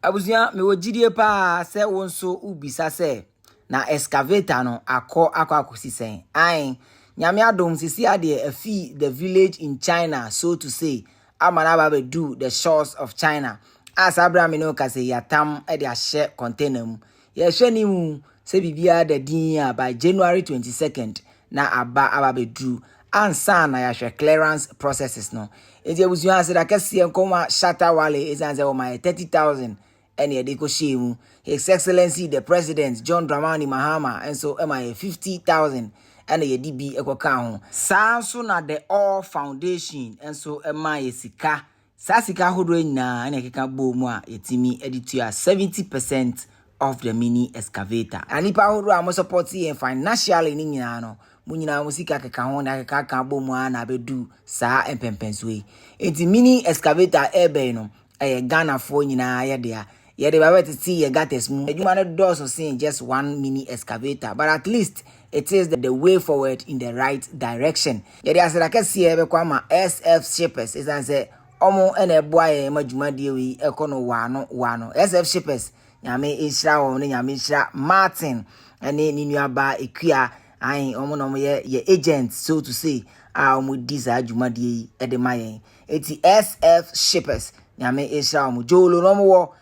Abusua me wogidie pa se wonso ubisa se na excavator no akọ akosisen an nyame adom sisi ade afi the village in China, so to say amana ba do the shores of China as Abraham no ka say yatam e de ahye container mu ye hwe ni mu se bibia da din by January 22nd na aba do ansa na ya hwe clearance processes no eje abusua se da kese nkoma shatter wale ezanze o my 30,000 and yediko shemu. His Excellency the President John Dramani Mahama and so MI 50,000 and yedibi ekoka ho. So na the All Foundation and so MI sika. Sasika hodo nyina and ekeka bo mu a yetimi editua 70% of the mini excavator. Anipa hodo am support and financially ni nyina no. Munyina musika keka ho na keka ka bo mu na bedu sa empempenswe. Enti mini excavator ebe no Ghana fo nyina ya dia. Yeah, they were to see a gates move. You might also see just one mini excavator, but at least it is the way forward in the right direction. Yeah, they are like I see my SF shippers. Is answer Omo and a boy majuma dewi econo wano. SF shippers. Yame Isra or Yamisha Martin and then in your bar equia. I omo ye agent, so to say. With this jumadi edemaye. It's SF shippers. Yame Isra Mujolo no more.